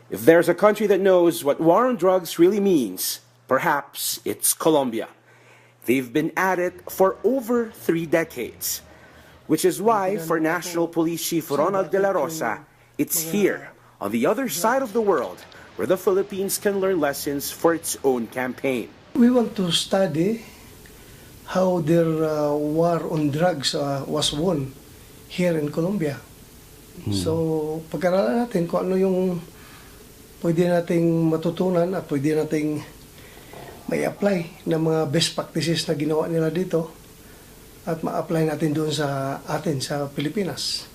If there's a country that knows what war on drugs really means, perhaps it's Colombia. They've been at it for over 3 decades, which is why for National Police Chief Ronald de la Rosa, it's here, on the other side of the world, where the Philippines can learn lessons for its own campaign. We want to study how their war on drugs was won here in Colombia. So, pag-aralan natin kung ano yung pwede nating matutunan at pwede nating may apply na mga best practices na ginawa nila dito at ma-apply natin doon sa atin, sa Pilipinas.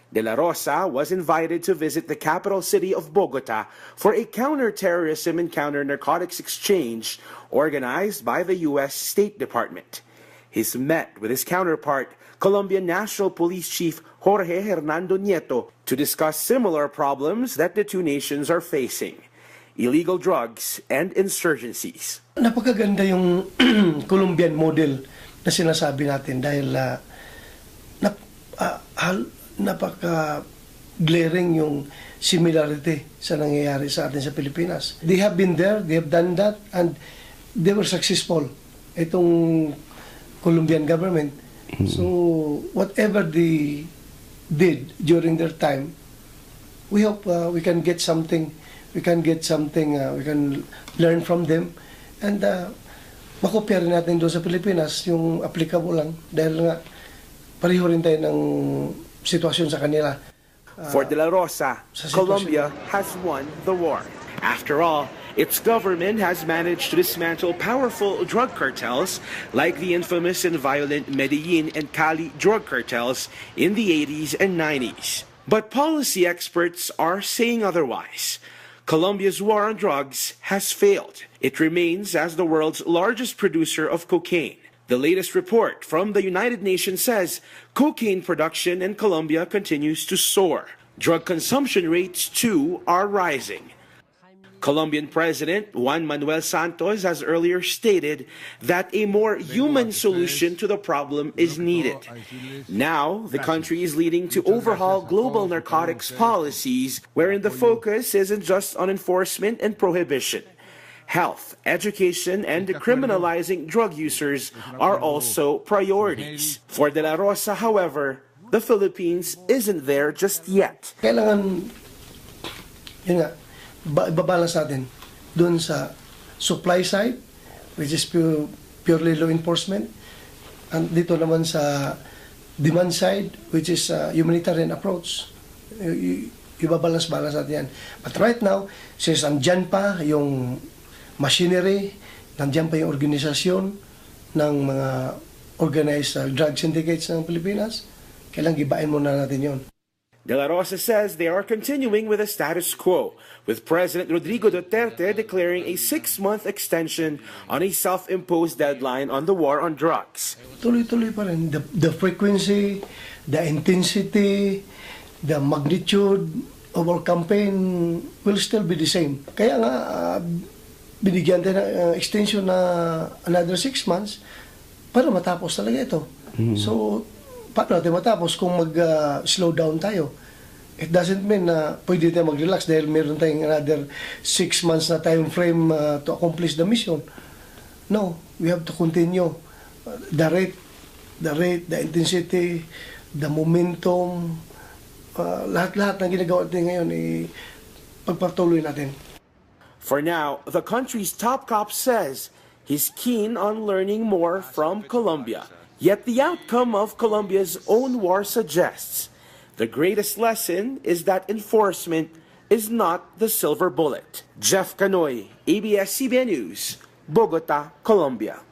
De la Rosa was invited to visit the capital city of Bogota for a counter-terrorism and counter-narcotics exchange organized by the U.S. State Department. He's met with his counterpart, Colombian National Police Chief Jorge Hernando Nieto, to discuss similar problems that the two nations are facing: illegal drugs and insurgencies. Napakaganda yung Colombian model na sinasabi natin dahil napaka-glaring yung similarity sa nangyayari sa atin sa Pilipinas. They have been there, they have done that, and they were successful. Itong Colombian government. So, whatever they did during their time, we hope we can get something, we can learn from them, and makopya rin natin doon sa Pilipinas yung applicable lang dahil nga pareho rin tayo ng sitwasyon sa kanila. For De La Rosa, Colombia has won the war. After all, its government has managed to dismantle powerful drug cartels like the infamous and violent Medellin and Cali drug cartels in the 80s and 90s. But policy experts are saying otherwise. Colombia's war on drugs has failed. It remains as the world's largest producer of cocaine. The latest report from the United Nations says cocaine production in Colombia continues to soar. Drug consumption rates, too, are rising. Colombian President Juan Manuel Santos has earlier stated that a more human solution to the problem is needed. Now, the country is leading to overhaul global narcotics policies, wherein the focus isn't just on enforcement and prohibition. Health, education, and decriminalizing drug users are also priorities. For De La Rosa, however, the Philippines isn't there just yet. Kailangan, yun nga, ibabalance natin doon sa supply side, which is purely law enforcement, and dito naman sa demand side, which is humanitarian approach. Ibabalance-balance natin yan. But right now, since andyan pa yung machinery, nandiyan pa yung organisasyon ng mga organized drug syndicates ng Pilipinas, kailangan gibain muna natin yon. De La Rosa says they are continuing with the status quo, with President Rodrigo Duterte declaring a 6-month extension on a self-imposed deadline on the war on drugs. Tuloy-tuloy pa rin. The frequency, the intensity, the magnitude of our campaign will still be the same. Kaya nga, binigyan tayo ng extension na another 6 months para matapos talaga ito. So, paano natin matapos kung mag-slow down tayo? It doesn't mean na pwede tayo mag-relax dahil meron tayong another 6 months na time frame to accomplish the mission. No, we have to continue. The rate, the intensity, the momentum, lahat-lahat ng ginagawa natin ngayon, pagpatuloy natin. For now, the country's top cop says he's keen on learning more from Colombia. Yet the outcome of Colombia's own war suggests the greatest lesson is that enforcement is not the silver bullet. Jeff Canoy, ABS-CBN News, Bogota, Colombia.